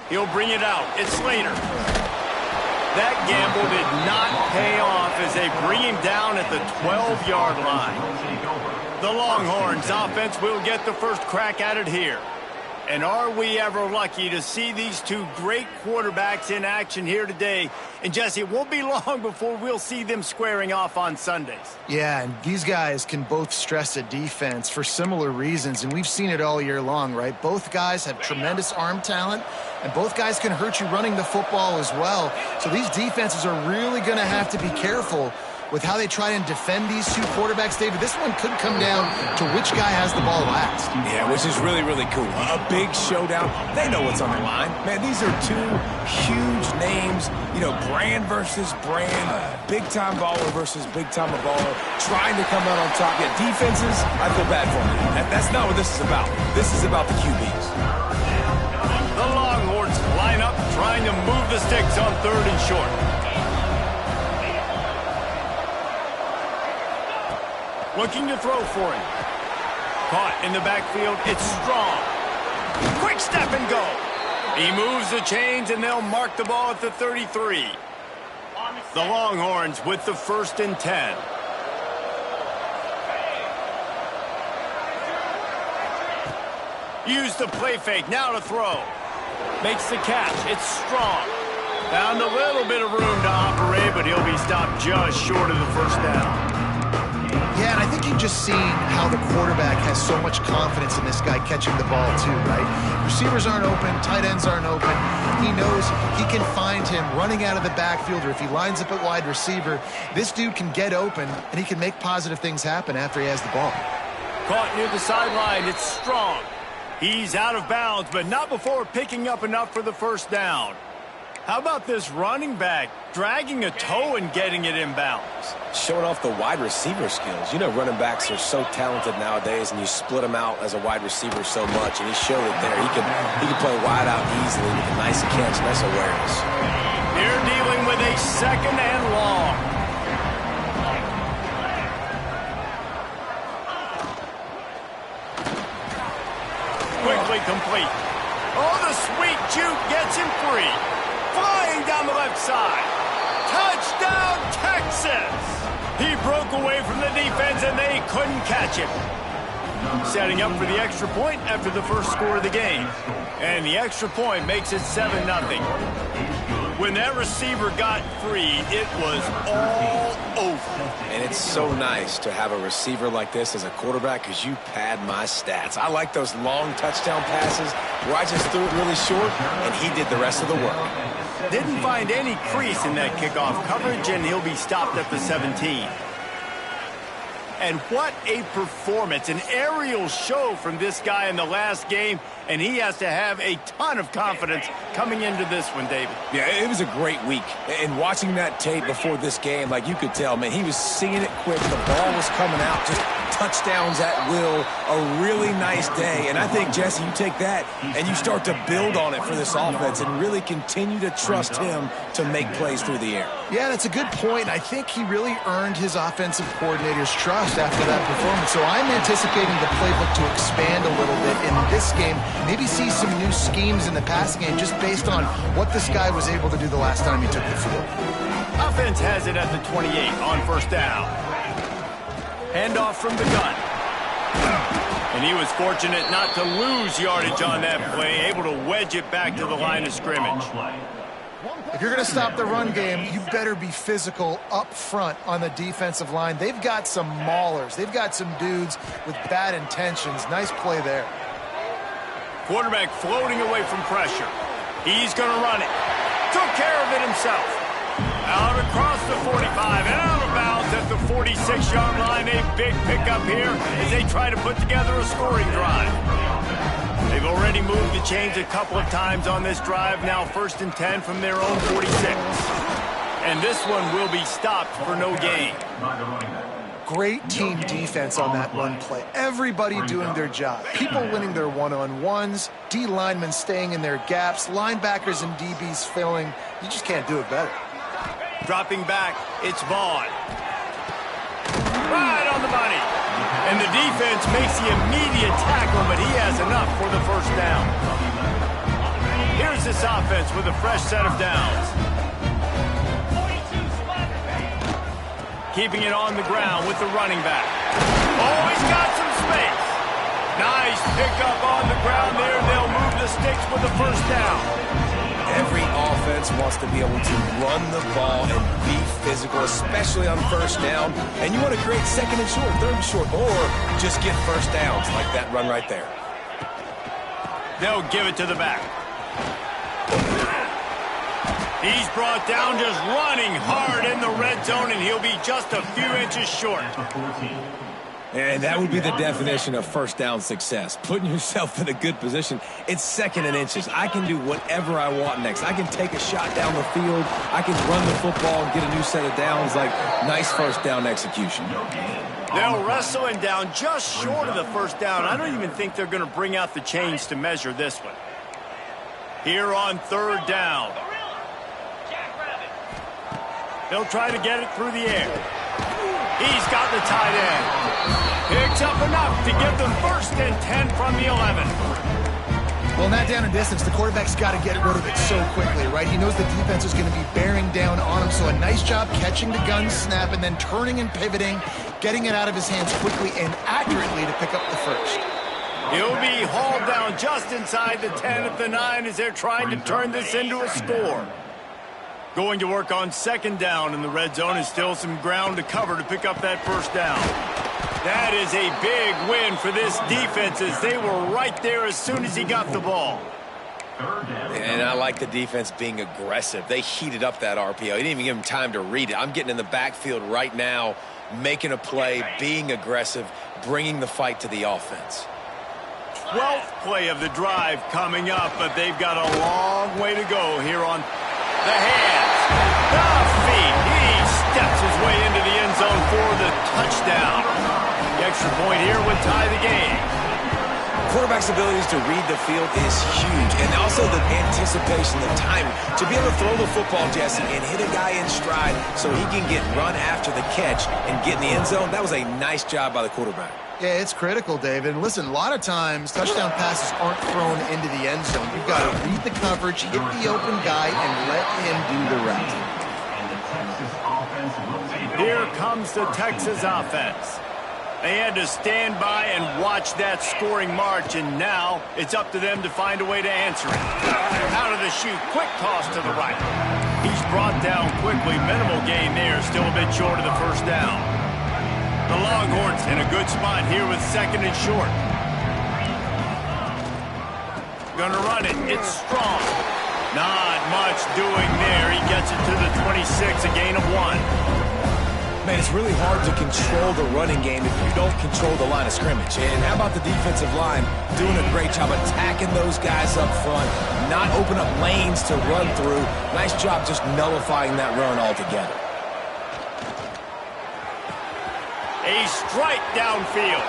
He'll bring it out. It's Slater. That gamble did not pay off as they bring him down at the 12-yard line. The Longhorns offense will get the first crack at it here. And are we ever lucky to see these two great quarterbacks in action here today? And, Jesse, it won't be long before we'll see them squaring off on Sundays. Yeah, and these guys can both stress a defense for similar reasons, and we've seen it all year long, right? Both guys have tremendous arm talent, and both guys can hurt you running the football as well. So these defenses are really going to have to be careful with how they try and defend these two quarterbacks, David. This one could come down to which guy has the ball last. Yeah, which is really, really cool. A big showdown. They know what's on the line. Man, these are two huge names. You know, brand versus brand. Big-time baller versus big-time baller. Trying to come out on top. Yeah, defenses, I feel bad for them. That's not what this is about. This is about the QBs. The Longhorns line up, trying to move the sticks on 3rd and short. Looking to throw for him. Caught in the backfield. It's Strong. Quick step and go. He moves the chains, and they'll mark the ball at the 33. The Longhorns with the 1st and 10. Use the play fake. Now to throw. Makes the catch. It's Strong. Found a little bit of room to operate, but he'll be stopped just short of the 1st down. Yeah, and I think you've just seen how the quarterback has so much confidence in this guy catching the ball too, right? Receivers aren't open, tight ends aren't open. He knows he can find him running out of the backfield, or if he lines up at wide receiver, this dude can get open, and he can make positive things happen after he has the ball. Caught near the sideline. It's Strong. He's out of bounds, but not before picking up enough for the 1st down. How about this running back dragging a toe and getting it inbounds? Showing off the wide receiver skills. You know, running backs are so talented nowadays, and you split them out as a wide receiver so much, and he showed it there. He can play wide out easily with a nice catch, nice awareness. They're dealing with a 2nd and long. Quickly complete. Oh, the sweet juke gets him free. Flying down the left side. Touchdown, Texas! He broke away from the defense, and they couldn't catch him. Setting up for the extra point after the first score of the game. And the extra point makes it 7-0. When that receiver got free, it was all over. And it's so nice to have a receiver like this as a quarterback, because you pad my stats. I like those long touchdown passes where I just threw it really short, and he did the rest of the work. Didn't find any crease in that kickoff coverage, and he'll be stopped at the 17. And what a performance, an aerial show from this guy in the last game, and he has to have a ton of confidence coming into this one, David. Yeah, it was a great week. And watching that tape before this game, like, you could tell, man, he was seeing it quick. The ball was coming out, just touchdowns at will. A really nice day. And I think, Jesse, you take that and you start to build on it for this offense and really continue to trust him to make plays through the air. Yeah, that's a good point. I think he really earned his offensive coordinator's trust after that performance. So I'm anticipating the playbook to expand a little bit in this game. Maybe see some new schemes in the passing game just based on what this guy was able to do the last time he took the field. Offense has it at the 28 on 1st down. Handoff from the gun. And he was fortunate not to lose yardage on that play, able to wedge it back to the line of scrimmage. If you're going to stop the run game, you better be physical up front on the defensive line. They've got some maulers. They've got some dudes with bad intentions. Nice play there. Quarterback floating away from pressure. He's going to run it. Took care of it himself. Out across the 45 and out of bounds at the 46-yard line. A big pickup here as they try to put together a scoring drive. They've already moved the chains a couple of times on this drive. Now 1st and 10 from their own 46. And this one will be stopped for no gain. Great team defense on that run play. Everybody doing their job. People winning their one-on-ones, D linemen staying in their gaps, linebackers and DBs filling. You just can't do it better. Dropping back, it's Vaughn. Right on the money. And the defense makes the immediate tackle, but he has enough for the 1st down. Here's the offense with a fresh set of downs. Keeping it on the ground with the running back. Oh, he's got some space. Nice pickup on the ground there. They'll move the sticks with the first down. Every offense wants to be able to run the ball and be physical, especially on first down. And you want to create second and short, third and short, or just get first downs like that run right there. They'll give it to the back. He's brought down just running hard in the red zone, and he'll be just a few inches short. And that would be the definition of first down success, putting yourself in a good position. It's second and inches. I can do whatever I want next. I can take a shot down the field. I can run the football and get a new set of downs. Like, nice first down execution. They'll wrestle him down just short of the first down. I don't even think they're going to bring out the chains to measure this one. Here on third down. They'll try to get it through the air. He's got the tight end. Picks up enough to give them 1st and 10 from the 11. Well, not down in distance, the quarterback's got to get rid of it so quickly, right? He knows the defense is going to be bearing down on him, so a nice job catching the gun snap and then turning and pivoting, getting it out of his hands quickly and accurately to pick up the first. He'll be hauled down just inside the 10 at the 9 as they're trying to turn this into a score. Going to work on second down in the red zone, and still some ground to cover to pick up that first down. That is a big win for this defense as they were right there as soon as he got the ball. And I like the defense being aggressive. They heated up that RPO. He didn't even give him time to read it. I'm getting in the backfield right now, making a play, being aggressive, bringing the fight to the offense. 12th play of the drive coming up, but they've got a long way to go here on the hands, the feet. He steps his way into the end zone for the touchdown. The extra point here would tie the game. Quarterback's abilities to read the field is huge, and also the anticipation, the time to be able to throw the football, Jesse, and hit a guy in stride so he can get run after the catch and get in the end zone. That was a nice job by the quarterback. Yeah, it's critical, David. And listen, a lot of times touchdown passes aren't thrown into the end zone. You've got to read the coverage, hit the open guy, and let him do the rest. Here comes the Texas offense. They had to stand by and watch that scoring march, and now it's up to them to find a way to answer it. Out of the chute, quick toss to the right. He's brought down quickly. Minimal gain there, still a bit short of the first down. The Longhorns in a good spot here with second and short. Gonna run it. It's Strong. Not much doing there. He gets it to the 26, a gain of 1. Man, it's really hard to control the running game if you don't control the line of scrimmage. And how about the defensive line doing a great job attacking those guys up front, not open up lanes to run through. Nice job just nullifying that run altogether. A strike downfield.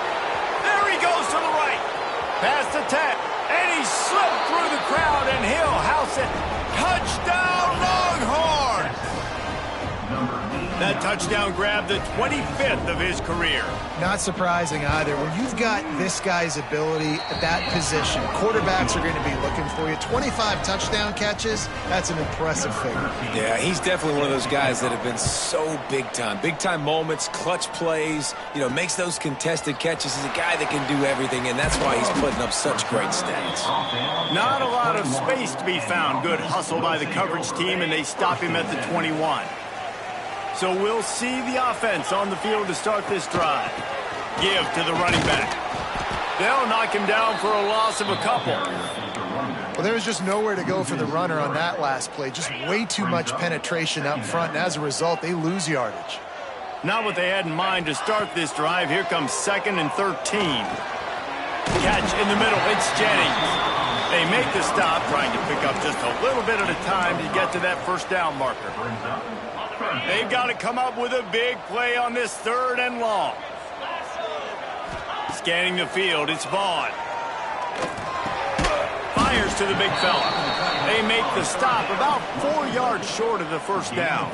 There he goes to the right. Past the 10. And he slipped through the crowd, and he'll house it. Touchdown, Longhorns! That touchdown grabbed the 25th of his career. Not surprising either. When you've got this guy's ability at that position, quarterbacks are going to be looking for you. 25 touchdown catches, that's an impressive figure. Yeah, he's definitely one of those guys that have been so big time. Big time moments, clutch plays, makes those contested catches. He's a guy that can do everything, and that's why he's putting up such great stats. Not a lot of space to be found. Good hustle by the coverage team, and they stop him at the 21. So we'll see the offense on the field to start this drive. Give to the running back. They'll knock him down for a loss of a couple. Well, there was just nowhere to go for the runner on that last play. Just way too much penetration up front, and as a result, they lose yardage. Not what they had in mind to start this drive. Here comes 2nd and 13. Catch in the middle. It's Jennings. They make the stop, trying to pick up just a little bit at a time to get to that first down marker. They've got to come up with a big play on this 3rd and long. Scanning the field, it's Vaughn. Fires to the big fella. They make the stop about 4 yards short of the first down.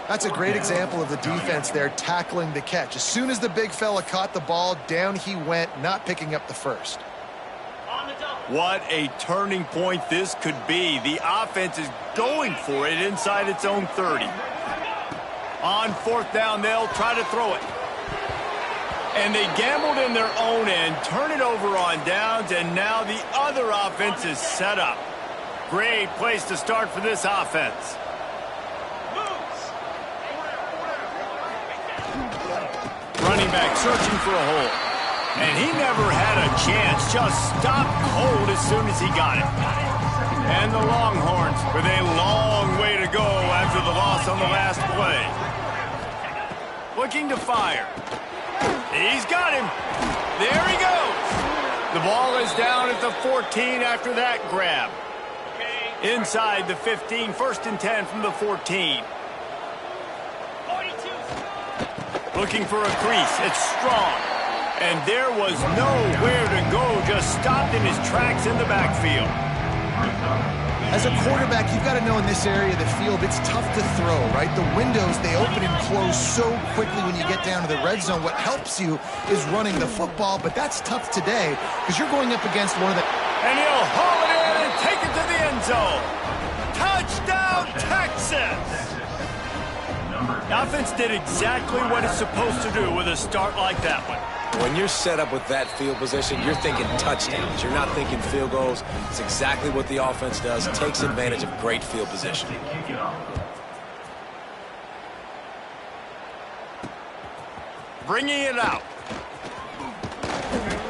That's a great example of the defense there tackling the catch. As soon as the big fella caught the ball, down he went, not picking up the first. What a turning point this could be. The offense is going for it inside its own 30. On 4th down, they'll try to throw it. And they gambled in their own end, turn it over on downs, and now the other offense is set up. Great place to start for this offense. Running back searching for a hole. And he never had a chance, just stopped cold as soon as he got it. And the Longhorns with a long way to go after the loss on the last play. Looking to fire. He's got him. There he goes. The ball is down at the 14 after that grab. Inside the 15, 1st and 10 from the 14. Looking for a crease. It's strong. And there was nowhere to go, just stopped in his tracks in the backfield. As a quarterback, you've got to know in this area of the field, it's tough to throw, right? The windows, they open and close so quickly when you get down to the red zone. What helps you is running the football, but that's tough today because you're going up against one of the... And he'll haul it in and take it to the end zone. Touchdown, Texas! The offense did exactly what it's supposed to do with a start like that one. When you're set up with that field position, you're thinking touchdowns. You're not thinking field goals. It's exactly what the offense does. Takes advantage of great field position. Bringing it out.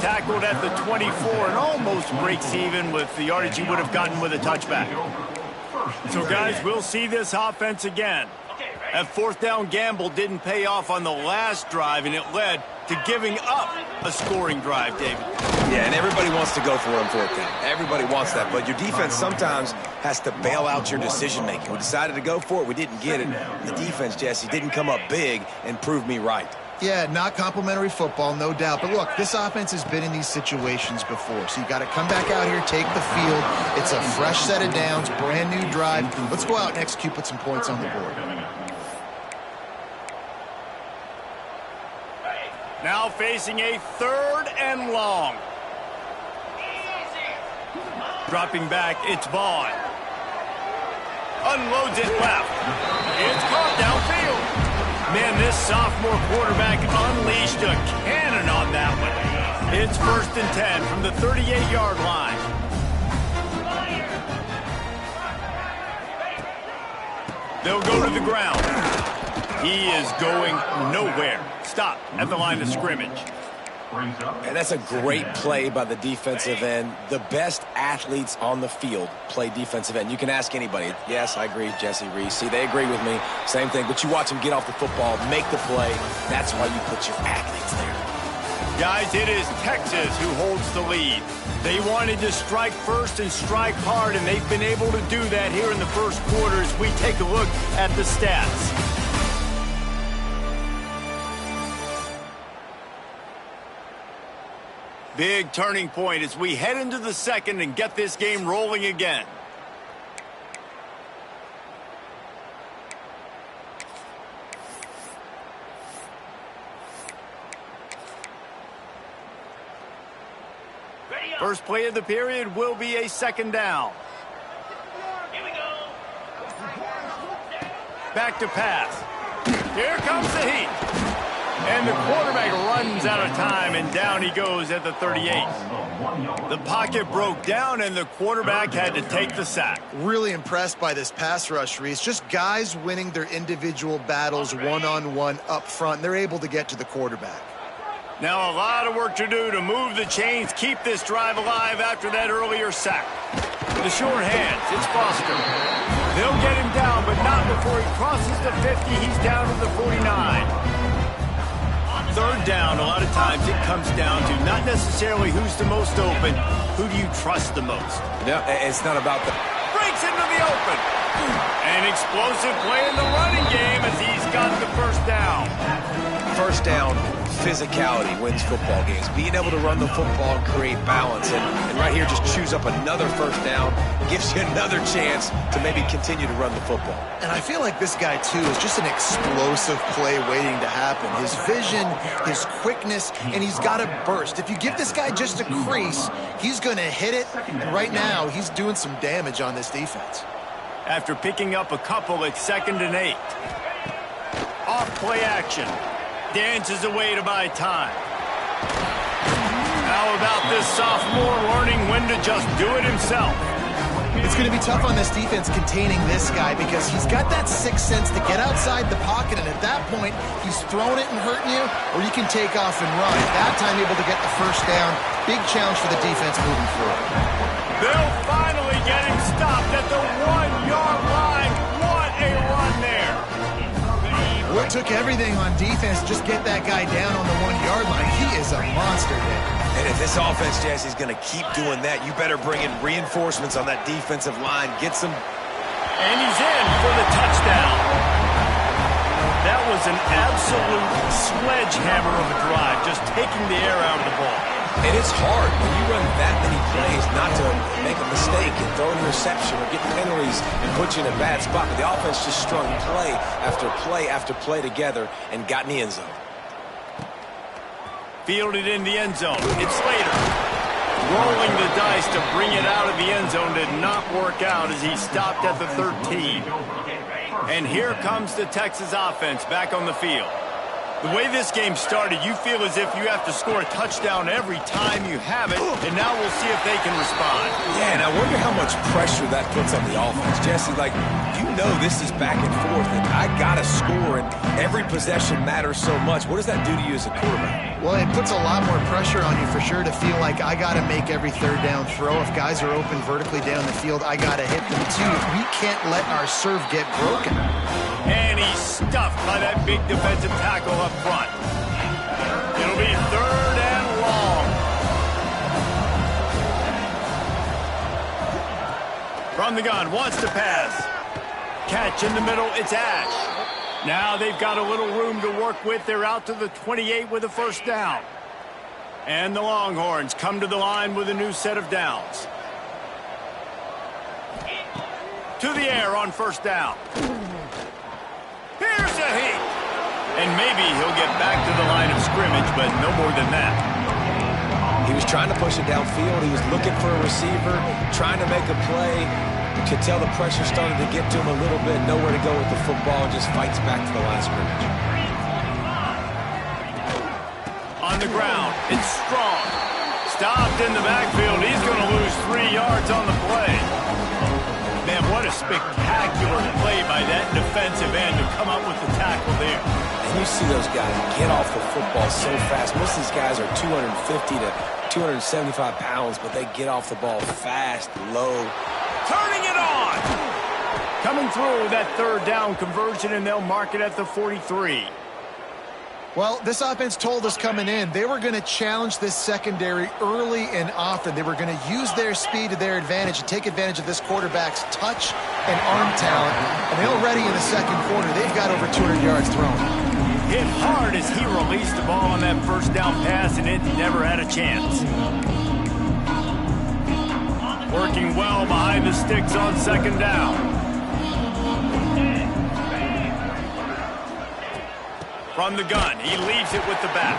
Tackled at the 24 and almost breaks even with the yardage he would have gotten with a touchback. So, guys, we'll see this offense again. That 4th down gamble didn't pay off on the last drive, and it led to giving up a scoring drive, David. Yeah, and everybody wants to go for it on 4th down. Everybody wants that, but your defense sometimes has to bail out your decision-making. We decided to go for it. We didn't get it. The defense, Jesse, didn't come up big and prove me right. Yeah, not complimentary football, no doubt. But look, this offense has been in these situations before. So you got to come back out here, take the field. It's a fresh set of downs, brand new drive. Let's go out and execute, put some points on the board. Now facing a 3rd and long. Dropping back, it's Vaughn. Unloads it left. It's caught downfield. Man, this sophomore quarterback unleashed a cannon on that one. It's 1st and 10 from the 38-yard line. They'll go to the ground. He is going nowhere. Stop at the line of scrimmage. And that's a great play by the defensive end. The best athletes on the field play defensive end. You can ask anybody. Yes, I agree, Jesse Reese. See, they agree with me. Same thing. But you watch them get off the football, make the play. That's why you put your athletes there. Guys, it is Texas who holds the lead. They wanted to strike first and strike hard, and they've been able to do that here in the first quarter as we take a look at the stats. Big turning point as we head into the second and get this game rolling again. First play of the period will be a 2nd down. Here we go. Back to pass. Here comes the heat. And the quarterback runs out of time, and down he goes at the 38. The pocket broke down, and the quarterback had to take the sack. Really impressed by this pass rush, Reese. Just guys winning their individual battles one-on-one up front. They're able to get to the quarterback. Now a lot of work to do to move the chains, keep this drive alive after that earlier sack. The short hands, it's Foster. They'll get him down, but not before he crosses the 50. He's down to the 49. 3rd down, a lot of times it comes down to not necessarily who's the most open, who do you trust the most? Yeah, it's not about the... Breaks into the open. An explosive play in the running game as he's got the 1st down. 1st down, physicality wins football games. Being able to run the football and create balance. And right here, just chews up another first down, gives you another chance to maybe continue to run the football. And I feel like this guy, too, is just an explosive play waiting to happen. His vision, his quickness, and he's got a burst. If you give this guy just a crease, he's going to hit it. And right now, he's doing some damage on this defense. After picking up a couple at 2nd and 8. Off play action. Dances away to buy time. How about this sophomore learning when to just do it himself? It's going to be tough on this defense containing this guy because he's got that sixth sense to get outside the pocket, and at that point, he's throwing it and hurting you, or you can take off and run. At that time, able to get the first down. Big challenge for the defense moving forward. They'll finally get him stopped at the 1-yard line. What a run there. Well, it took everything on defense to just get that guy down on the 1-yard line. He is a monster there. And if this offense, Jesse, is going to keep doing that, you better bring in reinforcements on that defensive line. Get some. And he's in for the touchdown. That was an absolute sledgehammer of a drive, just taking the air out of the ball. And it's hard when you run that many plays not to make a mistake and throw an interception or get penalties and put you in a bad spot. But the offense just strung play after play after play together and got in the end zone. Fielded in the end zone. It's Slater. Rolling the dice to bring it out of the end zone did not work out as he stopped at the 13. And here comes the Texas offense back on the field. The way this game started, you feel as if you have to score a touchdown every time you have it, and now we'll see if they can respond. Yeah, and I wonder how much pressure that puts on the offense. Jesse, like, you know this is back and forth, and I got to score, and every possession matters so much. What does that do to you as a quarterback? Well, it puts a lot more pressure on you for sure to feel like I got to make every third down throw. If guys are open vertically down the field, I got to hit them too. We can't let our serve get broken. And he's stuffed by that big defensive tackle up front. It'll be 3rd and long. From the gun, wants to pass. Catch in the middle, it's Ash. Now they've got a little room to work with. They're out to the 28 with a first down. And the Longhorns come to the line with a new set of downs. To the air on first down. Here's a hit. And maybe he'll get back to the line of scrimmage, but no more than that. He was trying to push it downfield. He was looking for a receiver, trying to make a play. You could tell the pressure started to get to him a little bit. Nowhere to go with the football, and just fights back to the line of scrimmage. On the ground, it's Strong. Stopped in the backfield. He's going to lose 3 yards on the play. Man, what a spectacular play by that defensive end to come up with the tackle there. And you see those guys get off the football so fast. Most of these guys are 250 to 275 pounds, but they get off the ball fast, low. Turning it on! Coming through that 3rd down conversion, and they'll mark it at the 43. Well, this offense told us coming in they were going to challenge this secondary early and often. They were going to use their speed to their advantage and take advantage of this quarterback's touch and arm talent. And already in the second quarter, they've got over 200 yards thrown. Hit hard as he released the ball on that first down pass, and it never had a chance. Working well behind the sticks on 2nd down. From the gun, he leaves it with the back.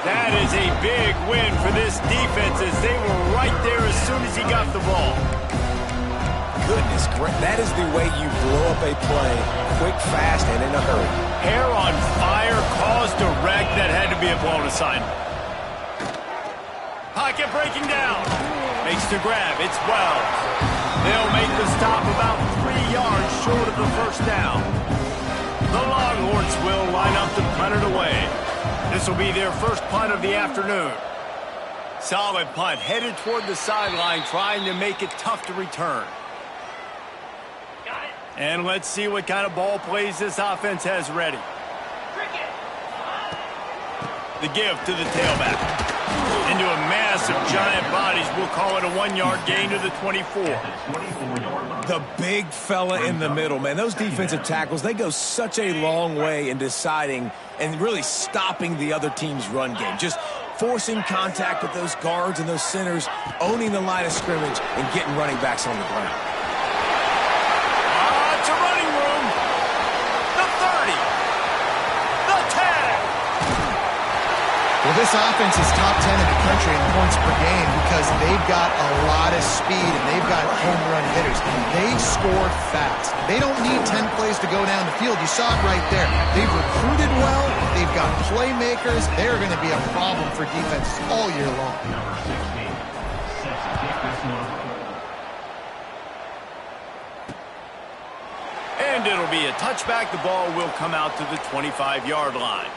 That is a big win for this defense as they were right there as soon as he got the ball. Goodness, that is the way you blow up a play, quick, fast, and in a hurry. Hair on fire, caused a wreck that had to be a blown assignment. Pocket breaking down. Makes the grab, it's Wells. They'll make the stop about 3 yards short of the first down. The Longhorns will line up to punt it away. This will be their first punt of the afternoon. Solid punt, headed toward the sideline, trying to make it tough to return. And let's see what kind of ball plays this offense has ready. The give to the tailback. Into a mass of giant bodies. We'll call it a 1-yard gain to the 24. The big fella in the middle, man. Those defensive tackles, they go such a long way in deciding and really stopping the other team's run game. Just forcing contact with those guards and those centers, owning the line of scrimmage, and getting running backs on the ground. It's a running room. The 30. The 10. Well, this offense is top 10 in the country in points per game because they've got a lot of speed and they've got home run hitters. They score fast. They don't need 10 plays to go down the field. You saw it right there. They've recruited well. They've got playmakers. They're going to be a problem for defenses all year long. And it'll be a touchback. The ball will come out to the 25-yard line.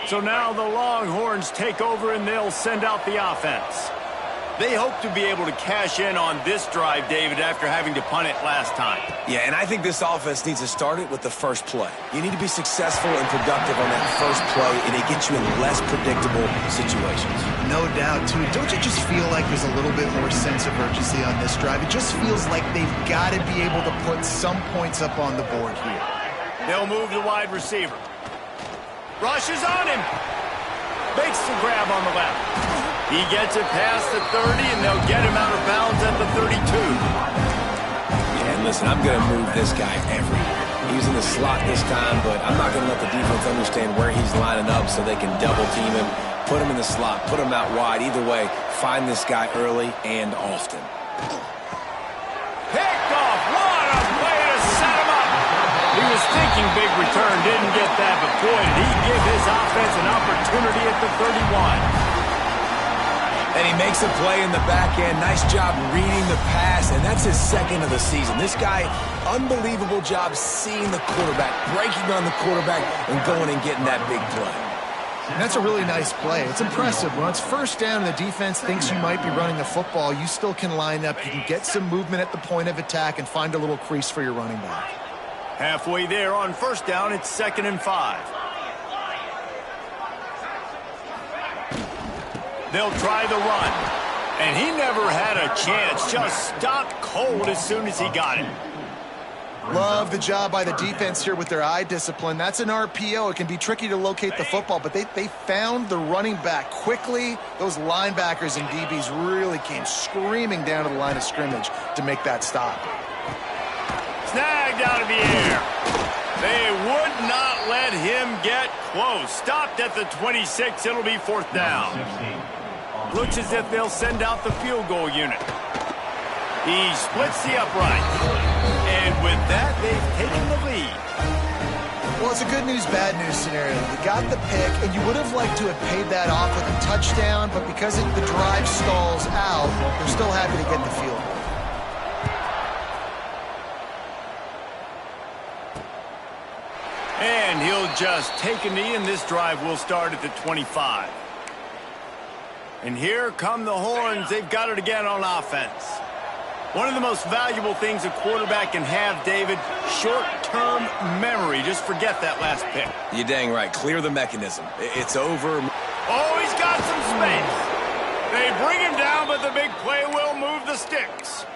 So now the Longhorns take over and they'll send out the offense. They hope to be able to cash in on this drive, David, after having to punt it last time. Yeah, and I think this offense needs to start it with the first play. You need to be successful and productive on that first play, and it gets you in less predictable situations. No doubt, too. Don't you just feel like there's a little bit more sense of urgency on this drive? It just feels like they've got to be able to put some points up on the board here. They'll move the wide receiver. Rushes on him. Makes the grab on the left. He gets it past the 30, and they'll get him out of bounds at the 32. Yeah, and listen, I'm going to move this guy everywhere. He's in the slot this time, but I'm not going to let the defense understand where he's lining up so they can double-team him, put him in the slot, put him out wide. Either way, find this guy early and often. Picked off. What a way to set him up. He was thinking big return, didn't get that, but boy, did he give his offense an opportunity at the 31. And he makes a play in the back end. Nice job reading the pass, and that's his second of the season. This guy, unbelievable job seeing the quarterback, breaking on the quarterback, and going and getting that big play. And that's a really nice play. It's impressive. When it's first down and the defense thinks you might be running the football, you still can line up. You can get some movement at the point of attack and find a little crease for your running back. Halfway there on first down, it's 2nd and 5. They'll try the run. And he never had a chance. Just stopped cold as soon as he got it. Love the job by the defense here with their eye discipline. That's an RPO. It can be tricky to locate the football, but they found the running back quickly. Those linebackers and DBs really came screaming down to the line of scrimmage to make that stop. Snagged out of the air. They would not let him get close. Stopped at the 26. It'll be 4th down. Looks as if they'll send out the field goal unit. He splits the upright. And with that, they've taken the lead. Well, it's a good news, bad news scenario. You got the pick, and you would have liked to have paid that off with a touchdown, but because the drive stalls out, they're still happy to get the field goal. And he'll just take a knee, and this drive will start at the 25. And here come the Horns. They've got it again on offense. One of the most valuable things a quarterback can have, David, short-term memory. Just forget that last pick. You're dang right. Clear the mechanism. It's over. Oh, he's got some space. They bring him down, but the big play will move the sticks.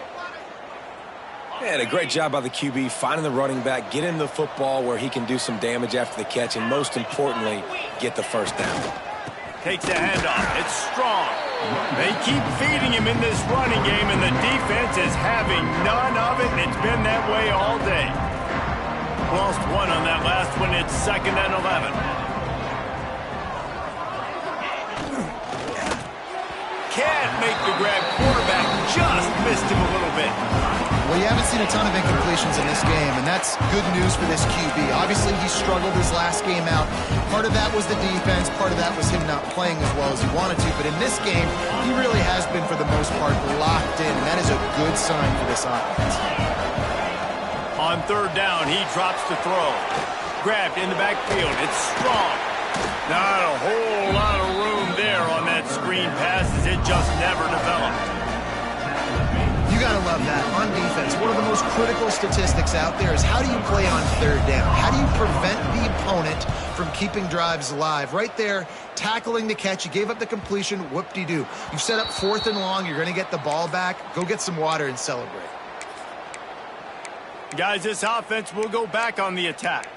Yeah, and a great job by the QB finding the running back, get him the football where he can do some damage after the catch, and most importantly, get the first down. Takes the handoff. It's strong. They keep feeding him in this running game, and the defense is having none of it, and it's been that way all day. Lost one on that last one. It's 2nd and 11. Can't make the grab. Quarterback just missed him a little bit. Well, you haven't seen a ton of incompletions in this game, and that's good news for this QB. Obviously, he struggled his last game out. Part of that was the defense. Part of that was him not playing as well as he wanted to. But in this game, he really has been, for the most part, locked in, and that is a good sign for this offense. On 3rd down, he drops to throw. Grabbed in the backfield. It's strong. Not a whole lot of room there on that screen pass, as it just never developed. You got to love that. On defense, one of the most critical statistics out there is how do you play on 3rd down? How do you prevent the opponent from keeping drives alive? Right there, tackling the catch. You gave up the completion. Whoop-de-doo. You've set up 4th and long. You're going to get the ball back. Go get some water and celebrate. Guys, this offense will go back on the attack.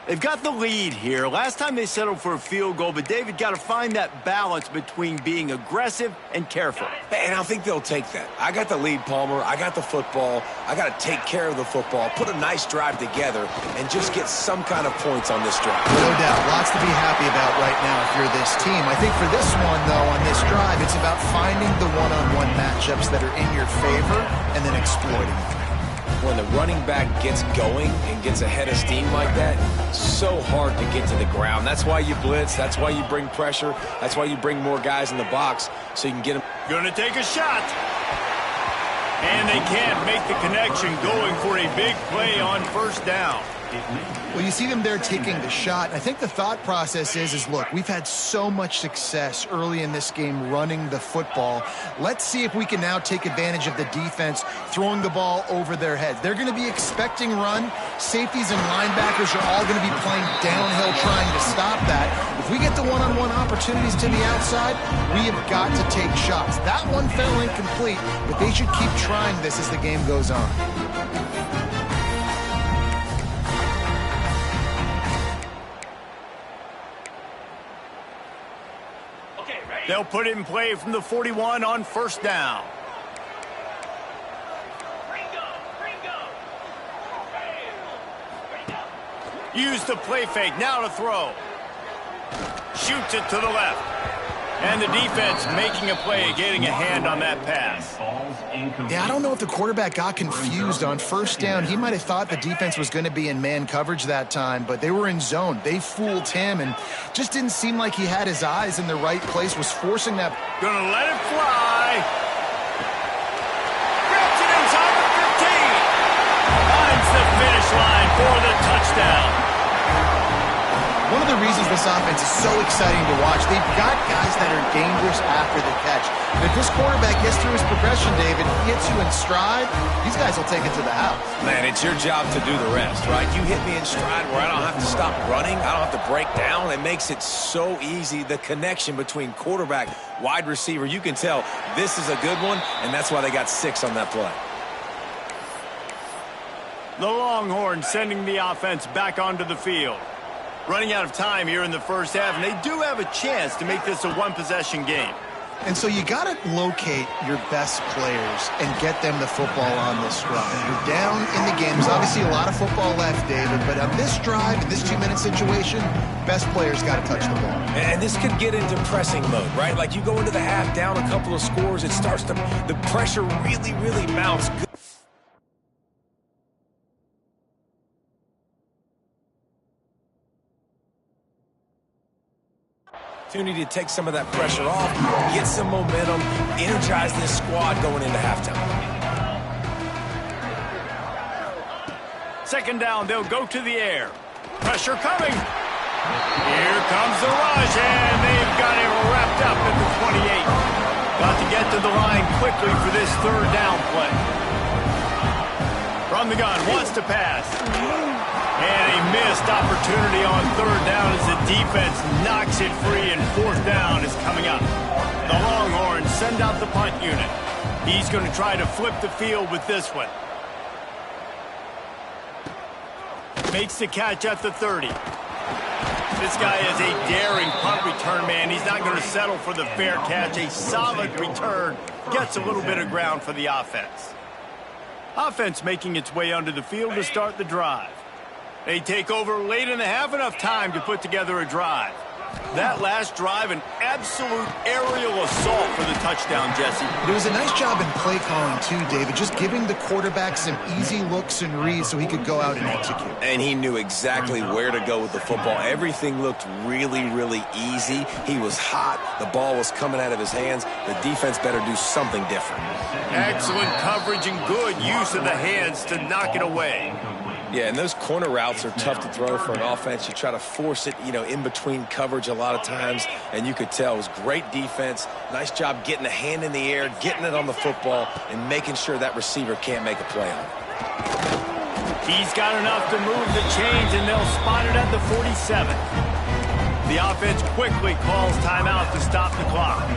They've got the lead here. Last time they settled for a field goal, but David got to find that balance between being aggressive and careful. And I think they'll take that. I got the lead, Palmer. I got the football. I got to take care of the football, put a nice drive together, and just get some kind of points on this drive. No doubt. Lots to be happy about right now if you're this team. I think for this one, though, on this drive, it's about finding the one-on-one matchups that are in your favor and then exploiting them. When the running back gets going and gets ahead of steam like that, so hard to get to the ground. That's why you blitz. That's why you bring pressure. That's why you bring more guys in the box so you can get them. Gonna take a shot. And they can't make the connection, going for a big play on 1st down. Well, you see them there taking the shot. I think the thought process is look, we've had so much success early in this game running the football. Let's see if we can now take advantage of the defense throwing the ball over their heads. They're going to be expecting run. Safeties and linebackers are all going to be playing downhill trying to stop that. If we get the one-on-one opportunities to the outside, we have got to take shots. That one fell incomplete, but they should keep trying this as the game goes on. They'll put it in play from the 41 on 1st down. Use the play fake, now to throw. Shoots it to the left. And the defense making a play, getting a hand on that pass. Yeah, I don't know if the quarterback got confused on 1st down. He might have thought the defense was going to be in man coverage that time, but they were in zone. They fooled him and just didn't seem like he had his eyes in the right place, was forcing that. Gonna let it fly. Grabs it inside the 15. Finds the finish line for the touchdown. One of the reasons this offense is so exciting to watch, they've got guys that are dangerous after the catch. And if this quarterback gets through his progression, David, he hits you in stride, these guys will take it to the house. Man, it's your job to do the rest, right? You hit me in stride where I don't have to stop running. I don't have to break down. It makes it so easy. The connection between quarterback, wide receiver, you can tell this is a good one, and that's why they got 6 on that play. The Longhorns sending the offense back onto the field. Running out of time here in the 1st half, and they do have a chance to make this a one-possession game. And so you got to locate your best players and get them the football on this drive. You're down in the game. There's obviously a lot of football left, David, but on this drive, in this 2-minute situation, best players got to touch the ball. And this could get into pressing mode, right? Like you go into the half down a couple of scores, it starts to, the pressure really, really mounts. Opportunity to take some of that pressure off, get some momentum, energize this squad going into halftime. 2nd down, they'll go to the air. Pressure coming. Here comes the rush, and they've got it wrapped up at the 28. Got to get to the line quickly for this 3rd down play. From the gun, wants to pass. And a missed opportunity on 3rd down as the defense knocks it free, and 4th down is coming up. The Longhorns send out the punt unit. He's going to try to flip the field with this one. Makes the catch at the 30. This guy is a daring punt return man. He's not going to settle for the fair catch. A solid return. Gets a little bit of ground for the offense. Offense making its way onto the field to start the drive. They take over late in the half, enough time to put together a drive. That last drive, an absolute aerial assault for the touchdown, Jesse. It was a nice job in play calling, too, David, just giving the quarterback some easy looks and reads so he could go out and execute. And he knew exactly where to go with the football. Everything looked really, really easy. He was hot. The ball was coming out of his hands. The defense better do something different. Excellent coverage and good use of the hands to knock it away. Yeah, and those corner routes are tough to throw for an offense. You try to force it, in between coverage a lot of times, and you could tell it was great defense. Nice job getting the hand in the air, getting it on the football, and making sure that receiver can't make a play on it. He's got enough to move the chains, and they'll spot it at the 47. The offense quickly calls timeout to stop the clock.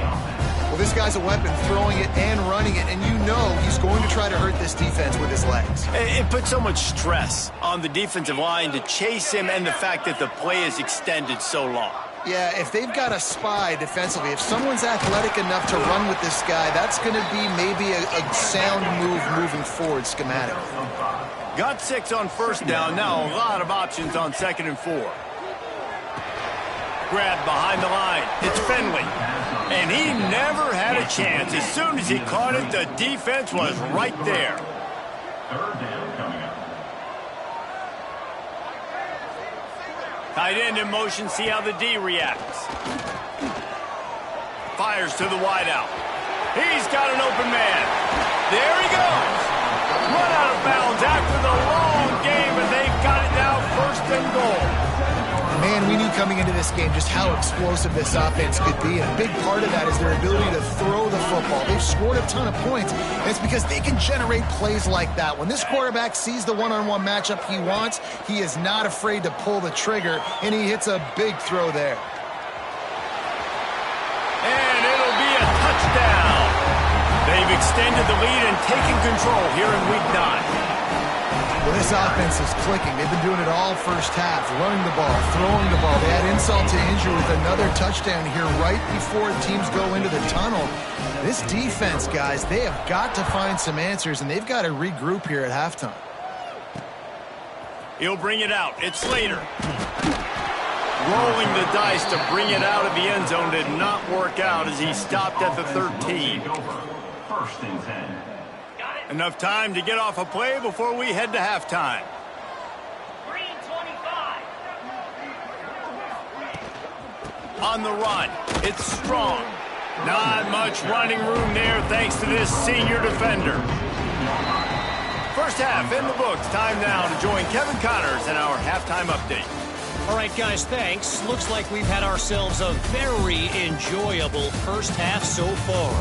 Well, this guy's a weapon, throwing it and running it, and you know he's going to try to hurt this defense with his legs. It puts so much stress on the defensive line to chase him, and the fact that the play is extended so long. Yeah, if they've got a spy defensively, if someone's athletic enough to run with this guy, that's going to be maybe a sound move moving forward schematically. Got 6 on first down. Now a lot of options on 2nd and 4. Grabbed behind the line. It's Finley. And he never had a chance. As soon as he caught it, the defense was right there. Third down coming up. Tight end in motion. See how the D reacts. Fires to the wideout. He's got an open man. There he goes. Run out of bounds after the long game, and they've got it now 1st and goal. Man, we knew coming into this game just how explosive this offense could be, and a big part of that is their ability to throw the football. They've scored a ton of points, and it's because they can generate plays like that. When this quarterback sees the one-on-one matchup he wants, he is not afraid to pull the trigger, and he hits a big throw there. And it'll be a touchdown. They've extended the lead and taken control here in Week 9. Well, this offense is clicking. They've been doing it all first half, running the ball, throwing the ball. They had insult to injury with another touchdown here right before teams go into the tunnel. This defense, guys, they have got to find some answers, and they've got to regroup here at halftime. He'll bring it out. It's Slater. Rolling the dice to bring it out of the end zone did not work out as he stopped at the 13. 1st and 10. Enough time to get off a play before we head to halftime. Green 25. On the run, it's Strong. Not much running room there thanks to this senior defender. First half in the books. Time now to join Kevin Connors in our halftime update. All right, guys, thanks. Looks like we've had ourselves a very enjoyable first half so far.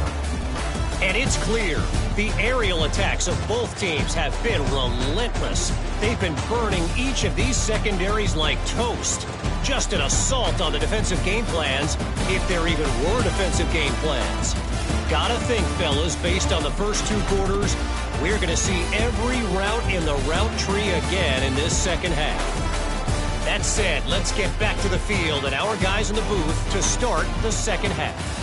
And it's clear, the aerial attacks of both teams have been relentless. They've been burning each of these secondaries like toast. Just an assault on the defensive game plans, if there even were defensive game plans. Gotta think, fellas, based on the first 2 quarters, we're going to see every route in the route tree again in this second half. That said, let's get back to the field and our guys in the booth to start the second half.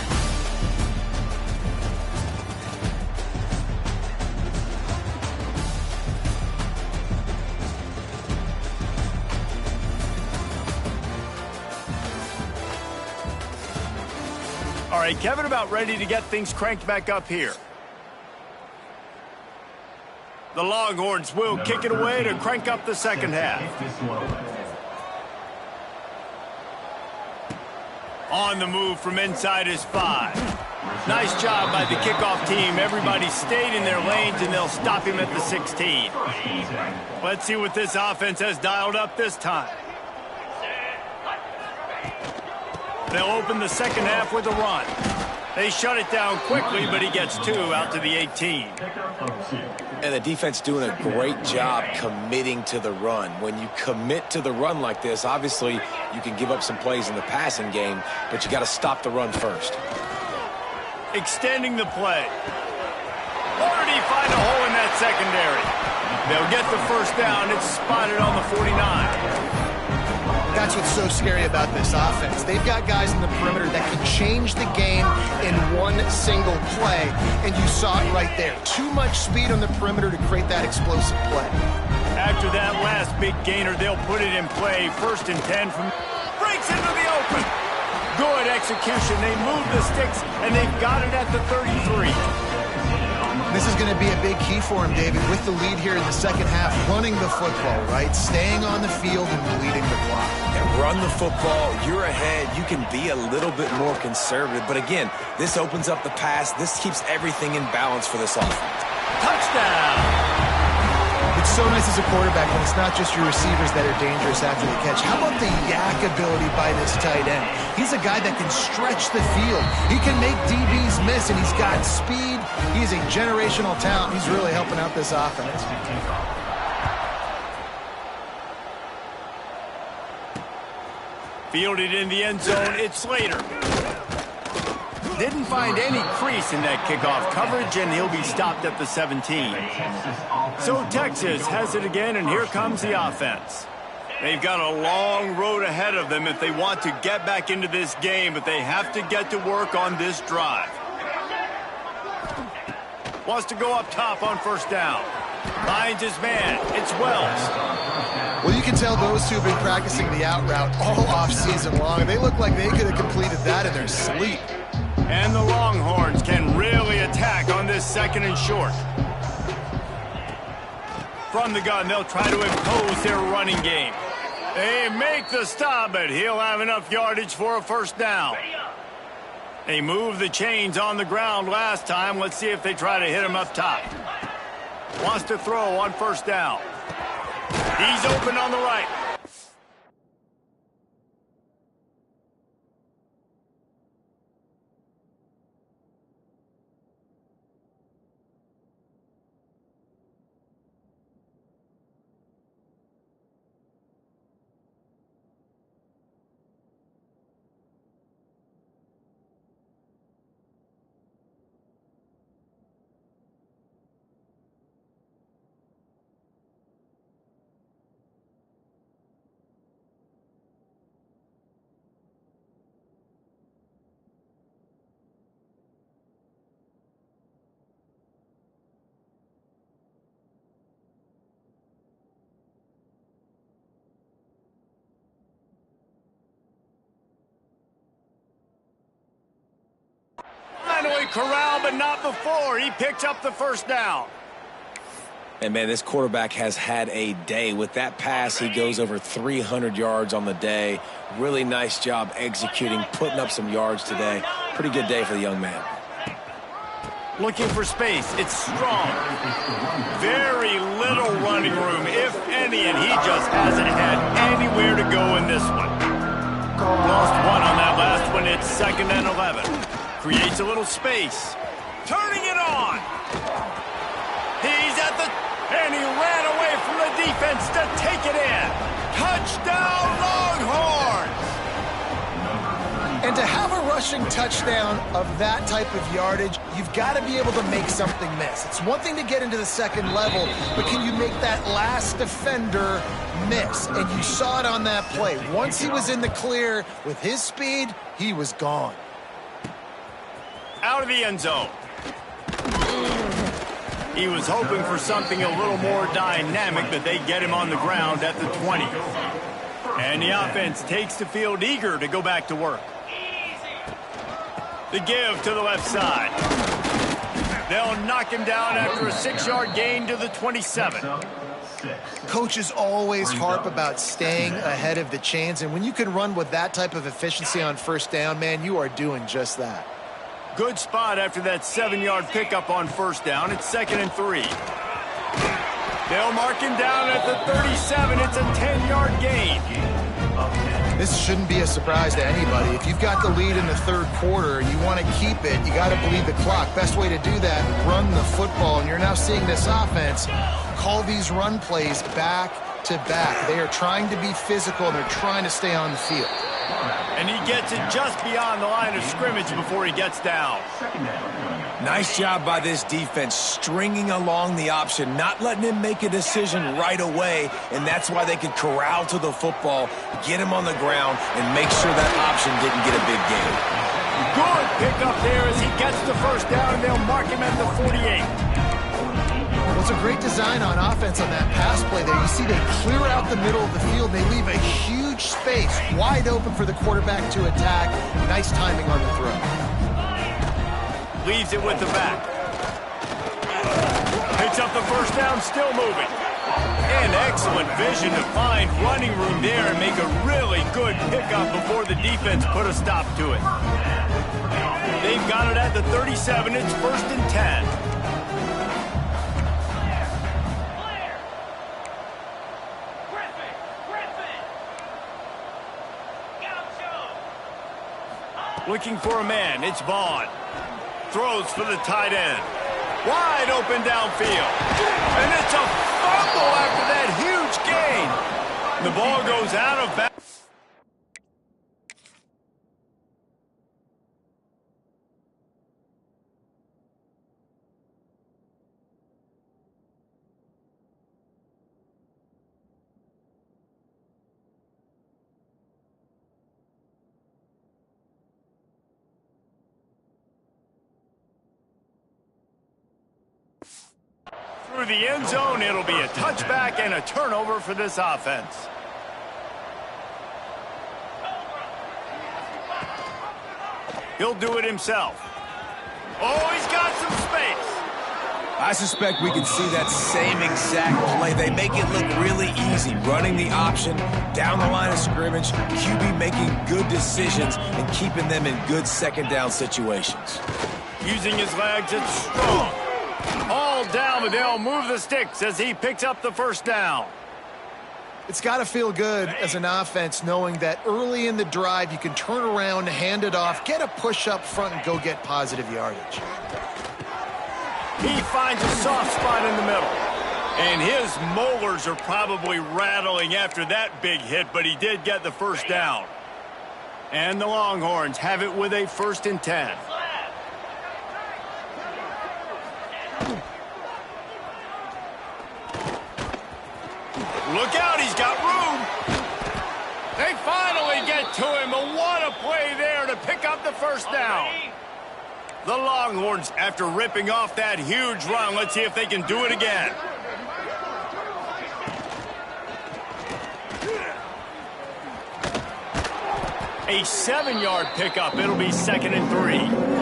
All right, Kevin, about ready to get things cranked back up here. The Longhorns will kick it away to crank up the second half. On the move from inside his 5. Nice job by the kickoff team. Everybody stayed in their lanes, and they'll stop him at the 16. Let's see what this offense has dialed up this time. They'll open the second half with a run. They shut it down quickly, but he gets 2 out to the 18. And the defense doing a great job committing to the run. When you commit to the run like this, obviously you can give up some plays in the passing game, but you got to stop the run first. Extending the play. Already find a hole in that secondary. They'll get the first down. It's spotted on the 49. That's what's so scary about this offense. They've got guys in the perimeter that can change the game in one single play, and you saw it right there. Too much speed on the perimeter to create that explosive play. After that last big gainer, they'll put it in play. 1st and 10 from... Breaks into the open. Good execution. They move the sticks, and they've got it at the 33. This is going to be a big key for him, David, with the lead here in the second half, running the football, right? Staying on the field and bleeding the clock. And run the football. You're ahead. You can be a little bit more conservative. But again, this opens up the pass. This keeps everything in balance for this offense. Touchdown! It's so nice as a quarterback when it's not just your receivers that are dangerous after the catch. How about the yak ability by this tight end? He's a guy that can stretch the field. He can make DBs miss, and he's got speed. He's a generational talent. He's really helping out this offense. Fielded in the end zone, it's Slater. Didn't find any crease in that kickoff coverage, and he'll be stopped at the 17. So Texas has it again, and here comes the offense. They've got a long road ahead of them if they want to get back into this game, but they have to get to work on this drive. Wants to go up top on first down. Finds his man. It's Wells. Well, you can tell those two have been practicing the out route all offseason long. They look like they could have completed that in their sleep. And the Longhorns can really attack on this second and short. From the gun, they'll try to impose their running game. They make the stop, but he'll have enough yardage for a first down. They moved the chains on the ground last time. Let's see if they try to hit him up top. Wants to throw on first down. He's open on the right. Finally corralled, but not before. He picked up the first down. And, man, this quarterback has had a day. With that pass, he goes over 300 yards on the day. Really nice job executing, putting up some yards today. Pretty good day for the young man. Looking for space. It's Strong. Very little running room, if any, and he just hasn't had anywhere to go in this one. Lost one on that last one. It's 2nd and 11. Creates a little space. Turning it on. He's at the... And he ran away from the defense to take it in. Touchdown, Longhorns! And to have a rushing touchdown of that type of yardage, you've got to be able to make something miss. It's one thing to get into the second level, but can you make that last defender miss? And you saw it on that play. Once he was in the clear with his speed, he was gone. Out of the end zone. He was hoping for something a little more dynamic, but they get him on the ground at the 20. And the offense takes the field eager to go back to work. The give to the left side. They'll knock him down after a 6-yard gain to the 27. Coaches always harp about staying ahead of the chains, and when you can run with that type of efficiency on first down, man, you are doing just that. Good spot after that 7-yard pickup on first down. It's 2nd and 3. They'll mark him down at the 37. It's a 10-yard gain. This shouldn't be a surprise to anybody. If you've got the lead in the third quarter and you want to keep it, you got to bleed the clock. Best way to do that, run the football. And you're now seeing this offense call these run plays back to back. They are trying to be physical, and they're trying to stay on the field. And he gets it just beyond the line of scrimmage before he gets down. Nice job by this defense, stringing along the option, not letting him make a decision right away, and that's why they could corral to the football, get him on the ground, and make sure that option didn't get a big gain. Good pickup there as he gets the first down, and they'll mark him at the 48. Well, it's a great design on offense on that pass play there. You see they clear out the middle of the field. They leave a huge space wide open for the quarterback to attack. Nice timing on the throw. Leaves it with the back. Picks up the first down, still moving. And excellent vision to find running room there and make a really good pickup before the defense put a stop to it. They've got it at the 37. It's 1st and 10. Looking for a man, it's Vaughn. Throws for the tight end. Wide open downfield. And it's a fumble after that huge gain. The ball goes out of bounds. Through the end zone, it'll be a touchback and a turnover for this offense. He'll do it himself. Oh, he's got some space. I suspect we can see that same exact play. They make it look really easy, running the option down the line of scrimmage, QB making good decisions and keeping them in good second down situations. Using his legs, it's strong. All down, but they'll move the sticks as he picks up the first down. It's got to feel good as an offense knowing that early in the drive you can turn around, hand it off, get a push up front, and go get positive yardage. He finds a soft spot in the middle. And his molars are probably rattling after that big hit, but he did get the first down. And the Longhorns have it with a 1st and 10. Look out, he's got room. They finally get to him, and what a play there to pick up the first down. The Longhorns, after ripping off that huge run, let's see if they can do it again. A 7-yard pickup. It'll be 2nd and 3.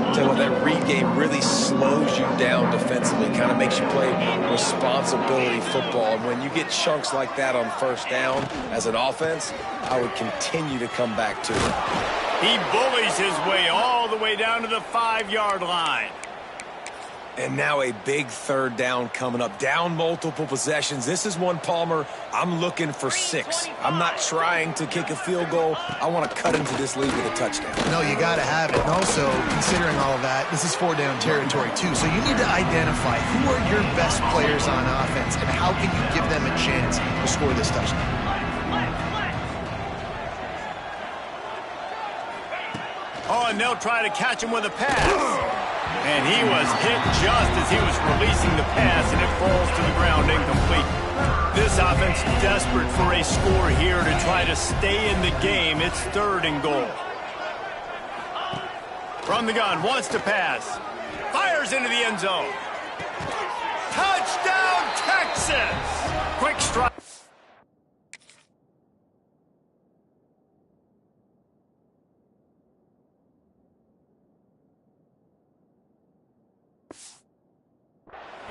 Tell you what, that read game really slows you down defensively, kind of makes you play responsibility football. And when you get chunks like that on first down as an offense, I would continue to come back to it. He bullies his way all the way down to the 5-yard line. And now a big 3rd down coming up. Down multiple possessions. This is one, Palmer, I'm looking for 6. I'm not trying to kick a field goal. I want to cut into this lead with a touchdown. No, you got to have it. And also, considering all of that, this is 4-down territory too. So you need to identify who are your best players on offense and how can you give them a chance to score this touchdown. Oh, and they'll try to catch him with a pass. And he was hit just as he was releasing the pass, and it falls to the ground incomplete. This offense desperate for a score here to try to stay in the game. It's 3rd and goal. From the gun, wants to pass. Fires into the end zone. Touchdown, Texas! Quick strike.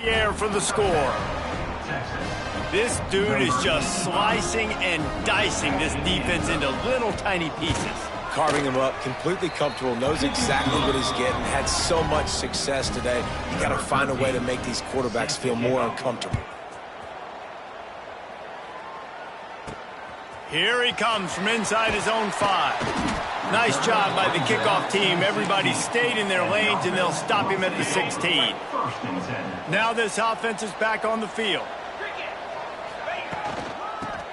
The air for the score. This dude is just slicing and dicing this defense into little tiny pieces. Carving him up, completely comfortable, knows exactly what he's getting, had so much success today. You got to find a way to make these quarterbacks feel more uncomfortable. Here he comes from inside his own 5. Nice job by the kickoff team. Everybody stayed in their lanes, and they'll stop him at the 16. Now this offense is back on the field.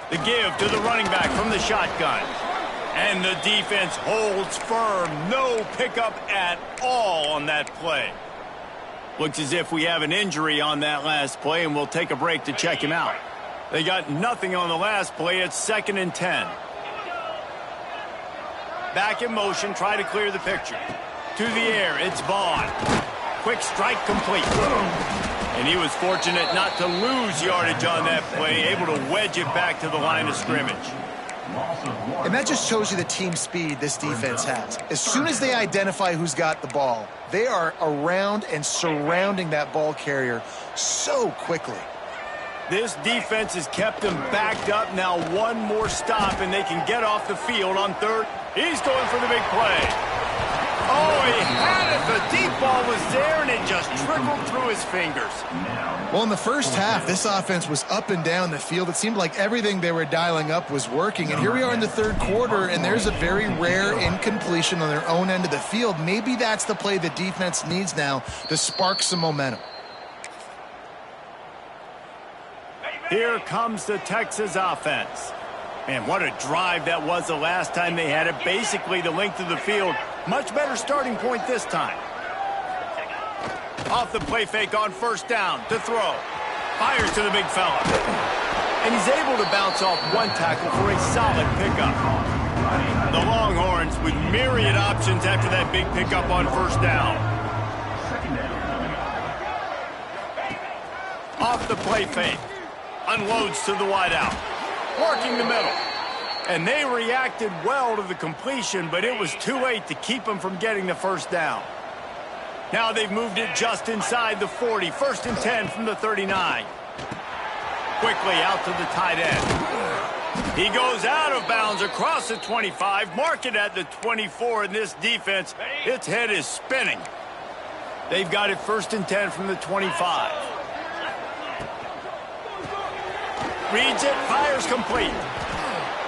The give to the running back from the shotgun. And the defense holds firm. No pickup at all on that play. Looks as if we have an injury on that last play, and we'll take a break to check him out. They got nothing on the last play. It's 2nd and 10. Back in motion, try to clear the picture. To the air, it's Vaughn. Quick strike complete. And he was fortunate not to lose yardage on that play, able to wedge it back to the line of scrimmage. And that just shows you the team speed this defense has. As soon as they identify who's got the ball, they are around and surrounding that ball carrier so quickly. This defense has kept them backed up. Now one more stop, and they can get off the field on 3rd. He's going for the big play. Oh, he had it. The deep ball was there, and it just trickled through his fingers. Well, in the first half, this offense was up and down the field. It seemed like everything they were dialing up was working. And here we are in the 3rd quarter, and there's a very rare incompletion on their own end of the field. Maybe that's the play the defense needs now to spark some momentum. Here comes the Texas offense. Man, what a drive that was the last time they had it. Basically the length of the field. Much better starting point this time. Off the play fake on 1st down to throw. Fires to the big fella. And he's able to bounce off one tackle for a solid pickup. The Longhorns with myriad options after that big pickup on 1st down. Off the play fake. Unloads to the wideout. Working the middle. And they reacted well to the completion, but it was too late to keep them from getting the first down. Now they've moved it just inside the 40. 1st and 10 from the 39. Quickly out to the tight end. He goes out of bounds across the 25. Mark it at the 24 in this defense. Its head is spinning. They've got it 1st and 10 from the 25. Reads it, fires complete.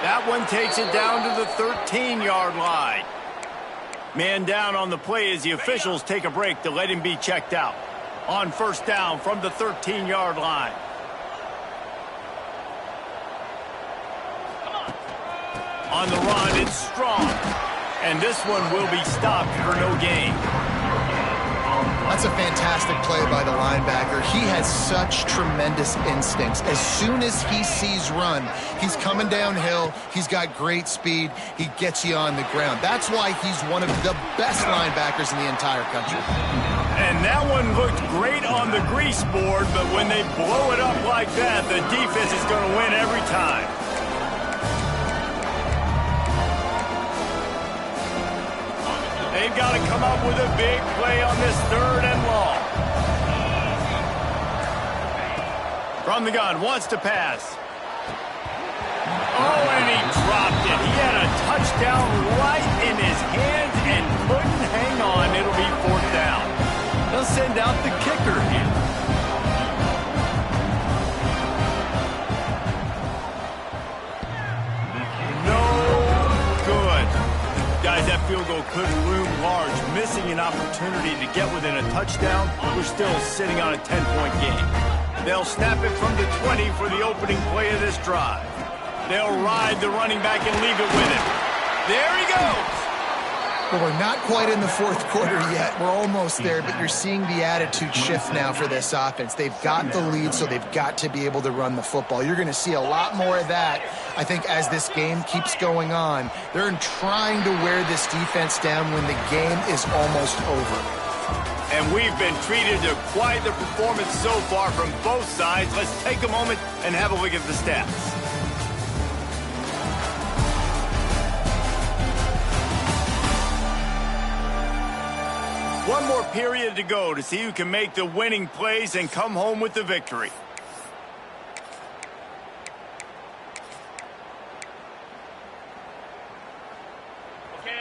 That one takes it down to the 13-yard line. Man down on the play as the officials take a break to let him be checked out. On 1st down from the 13-yard line. On the run, it's Strong. And this one will be stopped for no gain. That's a fantastic play by the linebacker. He has such tremendous instincts. As soon as he sees run, he's coming downhill. He's got great speed. He gets you on the ground. That's why he's one of the best linebackers in the entire country. And that one looked great on the grease board, but when they blow it up like that, the defense is going to win every time. They've got to come up with a big play on this 3rd and long. From the gun, wants to pass. Oh, and he dropped it. He had a touchdown right in his hands and couldn't hang on. It'll be 4th down. They'll send out the kicker here. Guys, that field goal could loom large, missing an opportunity to get within a touchdown. We're still sitting on a 10-point game. They'll snap it from the 20 for the opening play of this drive. They'll ride the running back and leave it with him. There he goes. Well, we're not quite in the 4th quarter yet. We're almost there, but you're seeing the attitude shift now for this offense. They've got the lead, so they've got to be able to run the football. You're going to see a lot more of that, I think, as this game keeps going on. They're trying to wear this defense down when the game is almost over. And we've been treated to quite the performance so far from both sides. Let's take a moment and have a look at the stats. One more period to go to see who can make the winning plays and come home with the victory.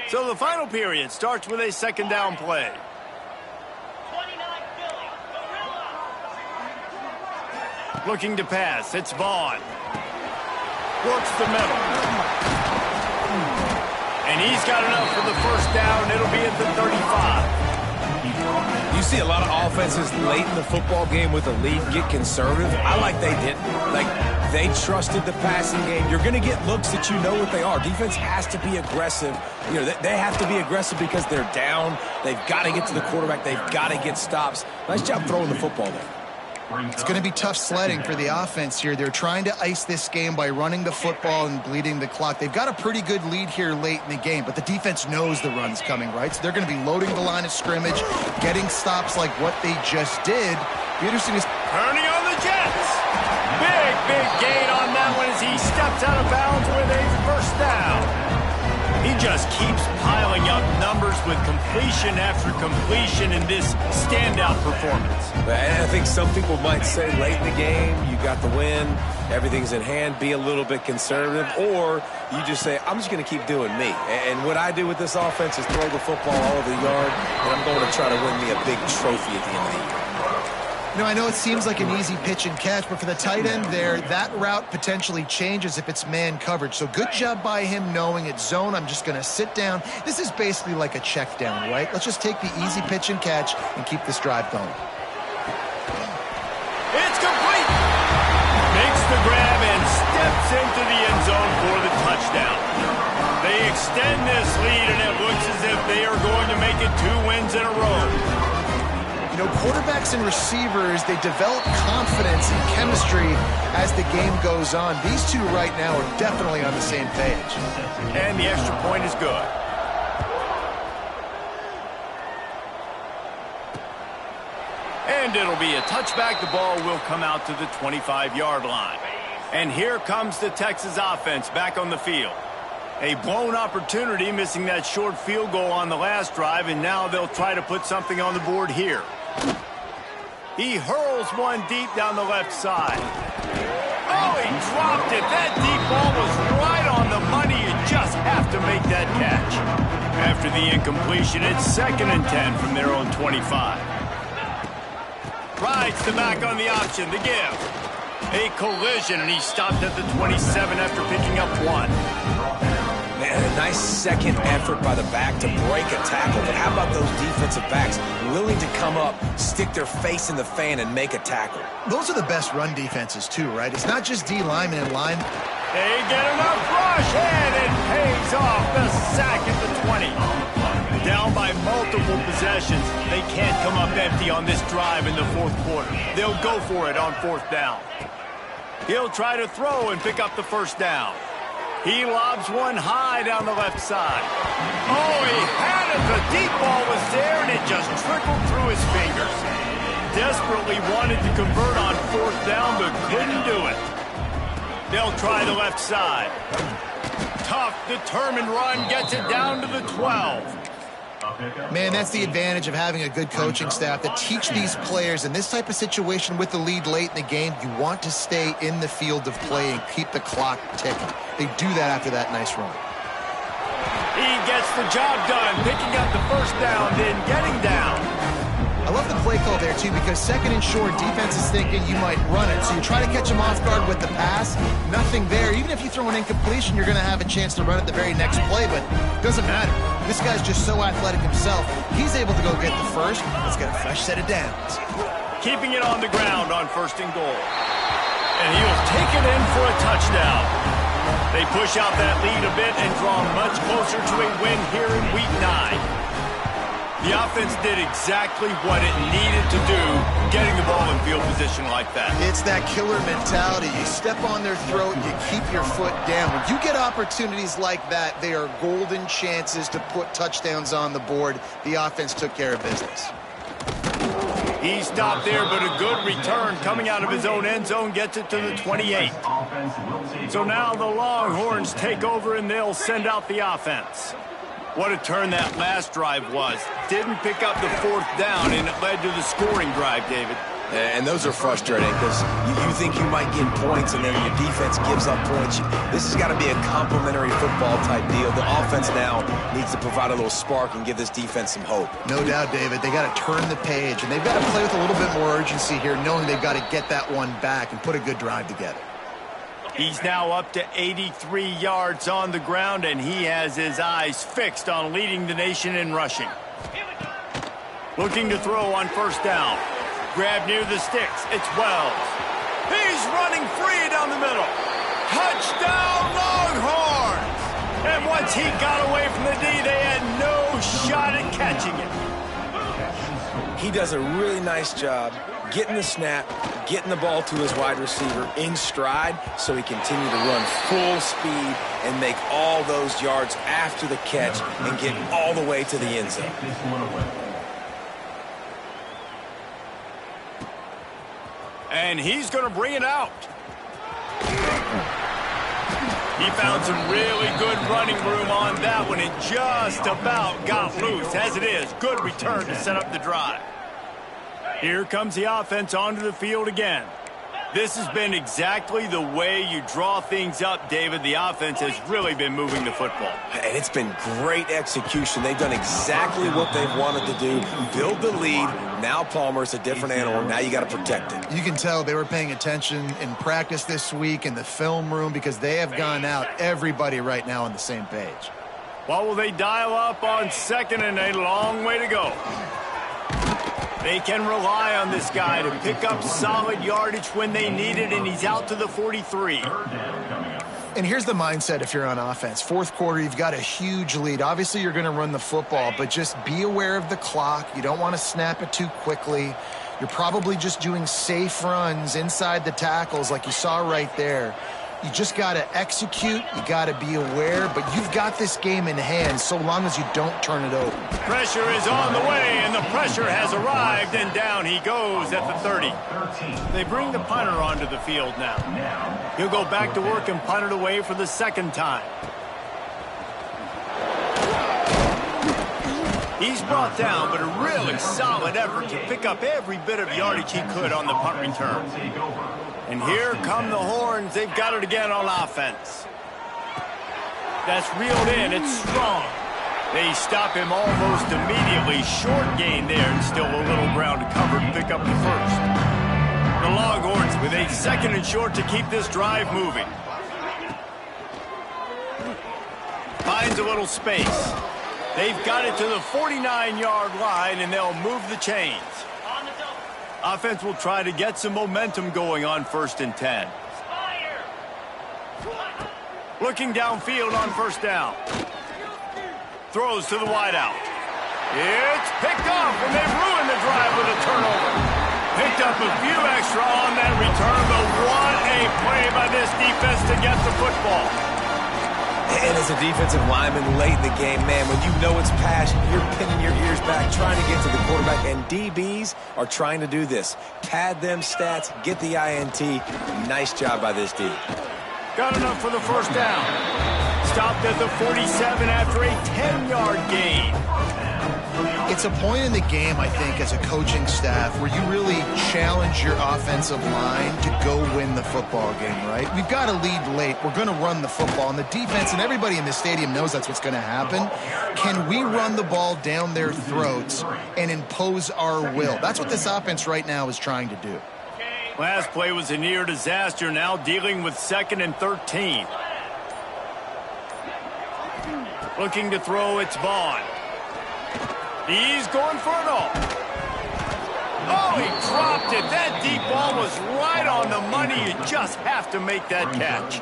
So the final period starts with a 2nd down play. 29 Philly, Gorilla. Looking to pass, it's Vaughn. Works the middle. And he's got enough for the 1st down. It'll be at the 35. You see a lot of offenses late in the football game with a lead get conservative. I like they didn't. Like, they trusted the passing game. You're going to get looks that you know what they are. Defense has to be aggressive. You know, they have to be aggressive because they're down. They've got to get to the quarterback. They've got to get stops. Nice job throwing the football there. It's going to be tough sledding for the offense here. They're trying to ice this game by running the football and bleeding the clock. They've got a pretty good lead here late in the game, but the defense knows the run's coming, right? So they're going to be loading the line of scrimmage, getting stops like what they just did. Peterson is turning on the Jets. Big gain on that one as he steps out of bounds with a 1st down. He just keeps piling up numbers with completion after completion in this standout performance. I think some people might say late in the game, you got the win, everything's in hand, be a little bit conservative, or you just say, I'm just going to keep doing me. And what I do with this offense is throw the football all over the yard, and I'm going to try to win me a big trophy at the end of the year. You know, I know it seems like an easy pitch and catch, but for the tight end there, that route potentially changes if it's man coverage. So good job by him knowing it's zone. I'm just going to sit down. This is basically like a check down, right? Let's just take the easy pitch and catch and keep this drive going. It's complete. Makes the grab and steps into the end zone for the touchdown. They extend this lead, and it looks as if they are going to make it 2 wins in a row. You know, quarterbacks and receivers, they develop confidence and chemistry as the game goes on. These two right now are definitely on the same page. And the extra point is good. And And it'll be a touchback. The ball will come out to the 25-yard line. And here comes the Texas offense back on the field. A blown opportunity, missing that short field goal on the last drive, and now they'll try to put something on the board here. He hurls one deep down the left side. Oh, he dropped it. That deep ball was right on the money. You just have to make that catch. After the incompletion, it's 2nd and 10 from their own 25. Rides the back on the option, the give. A collision, and he stopped at the 27 after picking up 1. Man, a nice second effort by the back to break a tackle. But how about those defensive backs willing to come up, stick their face in the fan, and make a tackle? Those are the best run defenses, too, right? It's not just D linemen in line. They get enough rush, and it pays off. The sack at the 20. Down by multiple possessions. They can't come up empty on this drive in the 4th quarter. They'll go for it on 4th down. He'll try to throw and pick up the 1st down. He lobs one high down the left side. Oh, he had it. The deep ball was there, and it just trickled through his fingers. Desperately wanted to convert on 4th down, but couldn't do it. They'll try the left side. Tough, determined run gets it down to the 12. Man, that's the advantage of having a good coaching staff that teach these players in this type of situation with the lead late in the game. You want to stay in the field of play and keep the clock ticking. They do that after that nice run. He gets the job done, picking up the 1st down, then getting down. I love the play call there, too, because 2nd and short, defense is thinking you might run it. So you try to catch him off guard with the pass. Nothing there. Even if you throw an incompletion, you're going to have a chance to run it the very next play, but it doesn't matter. This guy's just so athletic himself. He's able to go get the 1st. Let's get a fresh set of downs. Keeping it on the ground on 1st and goal. And he'll take it in for a touchdown. They push out that lead a bit and draw much closer to a win here in Week 9. The offense did exactly what it needed to do, getting the ball in field position like that. It's that killer mentality. You step on their throat, you keep your foot down. When you get opportunities like that, they are golden chances to put touchdowns on the board. The offense took care of business. He stopped there, but a good return coming out of his own end zone gets it to the 28. So now the Longhorns take over, and they'll send out the offense. What a turn that last drive was. Didn't pick up the 4th down, and it led to the scoring drive, David. And those are frustrating because you think you might get points, and then your defense gives up points. This has got to be a complementary football type deal. The offense now needs to provide a little spark and give this defense some hope. No doubt, David. They got to turn the page, and they've got to play with a little bit more urgency here, knowing they've got to get that one back and put a good drive together. He's now up to 83 yards on the ground, and he has his eyes fixed on leading the nation in rushing. Looking to throw on 1st down. Grab near the sticks. It's Wells. He's running free down the middle. Touchdown, Longhorns! And once he got away from the D, they had no shot at catching it. He does a really nice job getting the snap, getting the ball to his wide receiver in stride so he continue to run full speed and make all those yards after the catch and get all the way to the end zone. And he's going to bring it out. He found some really good running room on that one and just about got loose. As it is, good return to set up the drive. Here comes the offense onto the field again. This has been exactly the way you draw things up, David. The offense has really been moving the football. And it's been great execution. They've done exactly what they've wanted to do. Build the lead. Now Palmer's a different animal. Now you got to protect it. You can tell they were paying attention in practice this week in the film room because they have gone out, everybody right now on the same page. What will they dial up on 2nd and a long way to go? They can rely on this guy to pick up solid yardage when they need it, and he's out to the 43. And here's the mindset if you're on offense. 4th quarter, you've got a huge lead. Obviously, you're going to run the football, but just be aware of the clock. You don't want to snap it too quickly. You're probably just doing safe runs inside the tackles like you saw right there. You just got to execute. You got to be aware, but you've got this game in hand so long as you don't turn it over. Pressure is on the way, and the pressure has arrived, and down he goes at the 30. They bring the punter onto the field now. He'll go back to work and punt it away for the second time. He's brought down, but a really solid effort to pick up every bit of yardage he could on the punt return. And here come the horns. They've got it again on offense. That's reeled in. It's strong. They stop him almost immediately. Short gain there, and still a little ground to cover to pick up the first. The Longhorns with a 2nd and short to keep this drive moving. Finds a little space. They've got it to the 49-yard line, and they'll move the chains. Offense will try to get some momentum going on 1st and 10. Looking downfield on 1st down. Throws to the wideout. It's picked off, and they've ruined the drive with a turnover. Picked up a few extra on that return, but what a play by this defense to get the football. And as a defensive lineman late in the game, man, when you know it's passion, you're pinning your ears back, trying to get to the quarterback, and DBs are trying to do this. Pad them stats, get the INT. Nice job by this D. Got enough for the 1st down. Stopped at the 47 after a 10-yard gain. It's a point in the game, I think, as a coaching staff where you really challenge your offensive line to go win the football game, right? We've got to lead late. We're going to run the football. And the defense and everybody in the stadium knows that's what's going to happen. Can we run the ball down their throats and impose our will? That's what this offense right now is trying to do. Last play was a near disaster, now dealing with 2nd and 13. Looking to throw, it's Vaughn. He's going for it all. Oh, he dropped it. That deep ball was right on the money. You just have to make that catch.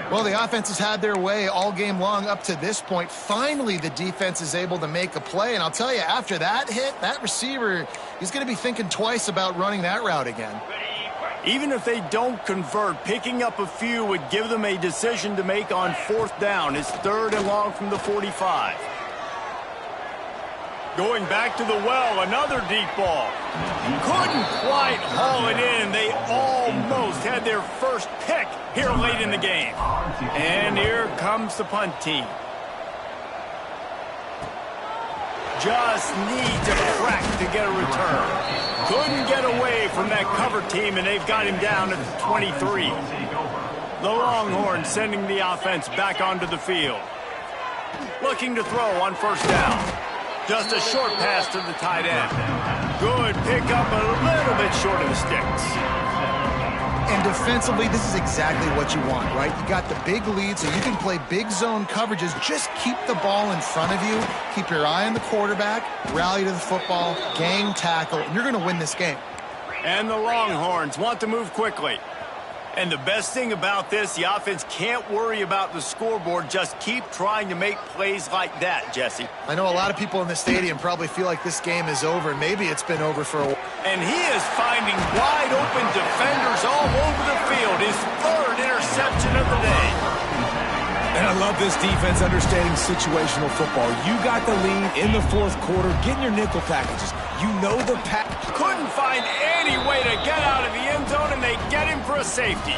Well, the offense has had their way all game long up to this point. Finally, the defense is able to make a play. And I'll tell you, after that hit, that receiver, he's going to be thinking twice about running that route again. Even if they don't convert, picking up a few would give them a decision to make on 4th down. It's 3rd and long from the 45. Going back to the well, another deep ball. Couldn't quite haul it in. They almost had their first pick here late in the game. And here comes the punt team. Just needs a crack to get a return. Couldn't get away from that cover team, and they've got him down at the 23. The Longhorns sending the offense back onto the field. Looking to throw on 1st down. Just a short pass to the tight end. Good pickup, a little bit short of the sticks. And defensively, this is exactly what you want, right? You got the big lead, so you can play big zone coverages. Just keep the ball in front of you. Keep your eye on the quarterback. Rally to the football. Gang tackle. And you're going to win this game. And the Longhorns want to move quickly. And the best thing about this, the offense can't worry about the scoreboard. Just keep trying to make plays like that, Jesse. I know a lot of people in the stadium probably feel like this game is over. Maybe it's been over for a while. And he is finding wide open defenders all over the field. His 3rd interception of the day. And I love this defense understanding situational football. You got the lead in the 4th quarter, getting your nickel packages. You know the pack. Couldn't find any way to get out of the end zone, and they get him for a safety.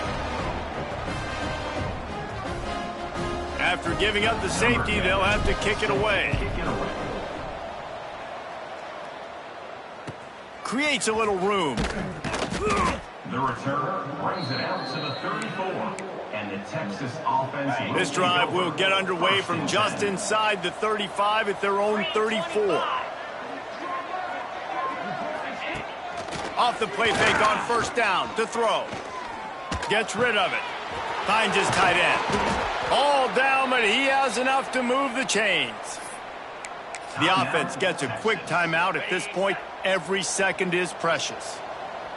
After giving up the safety, they'll have to kick it away. Creates a little room. The returner brings it out to the 34. And the Texas offense. This drive will get underway from just inside the 35 at their own 34. Off the play fake on 1st down to throw. Gets rid of it. Finds his tight end. All down, but he has enough to move the chains. The offense gets a quick timeout. At this point, every second is precious.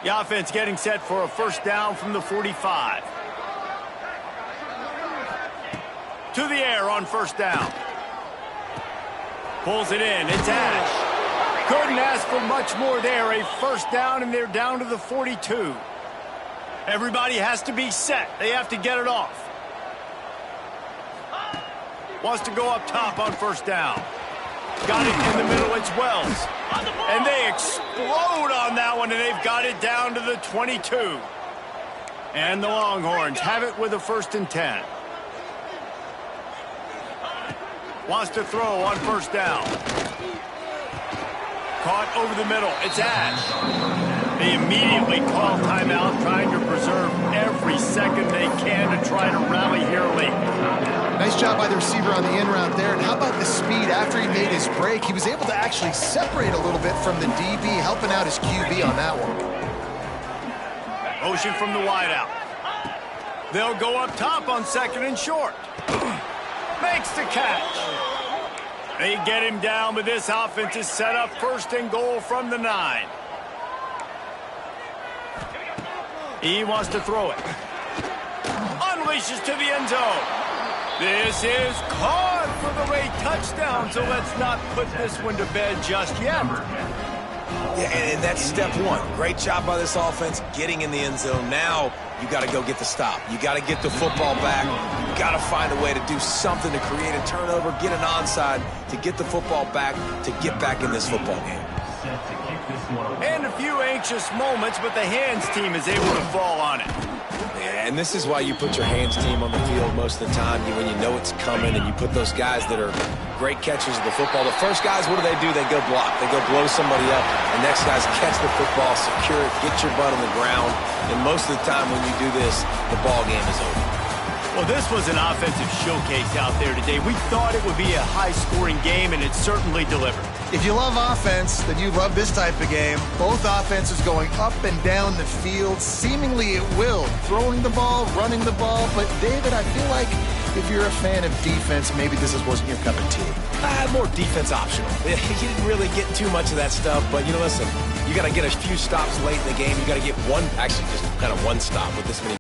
The offense getting set for a 1st down from the 45. To the air on 1st down. Pulls it in. It's Ash. Couldn't ask for much more there. A 1st down, and they're down to the 42. Everybody has to be set. They have to get it off. Wants to go up top on first down. Got it in the middle. It's Wells. And they explode on that one, and they've got it down to the 22. And the Longhorns have it with a 1st and 10. Wants to throw on first down. Caught over the middle. It's Ash. They immediately call timeout, trying to preserve every second they can to try to rally here late. Nice job by the receiver on the in route there. And how about the speed after he made his break? He was able to actually separate a little bit from the DB, helping out his QB on that one. Motion from the wideout. They'll go up top on 2nd and short. Makes the catch. They get him down, but this offense is set up 1st and goal from the 9. He wants to throw it. Unleashes to the end zone. This is caught for the late touchdown, so let's not put this one to bed just yet. Yeah, and that's step one. Great job by this offense getting in the end zone. Now you got to go get the stop. You got to get the football back. You got to find a way to do something to create a turnover, get an onside, to get the football back, to get back in this football game. And a few anxious moments, but the hands team is able to fall on it. Yeah, and this is why you put your hands team on the field most of the time, when you know it's coming, and you put those guys that are great catchers of the football. The first guys, what do? They go block. They go blow somebody up. The next guys catch the football, secure it, get your butt on the ground. And most of the time when you do this, the ball game is over. Well, this was an offensive showcase out there today. We thought it would be a high-scoring game, and it certainly delivered. If you love offense, then you love this type of game. Both offenses going up and down the field, seemingly at will, throwing the ball, running the ball. But, David, I feel like if you're a fan of defense, maybe this wasn't your cup of tea. More defense optional. You didn't really get too much of that stuff, but, listen, you got to get a few stops late in the game. You got to get one, actually just kind of one stop with this many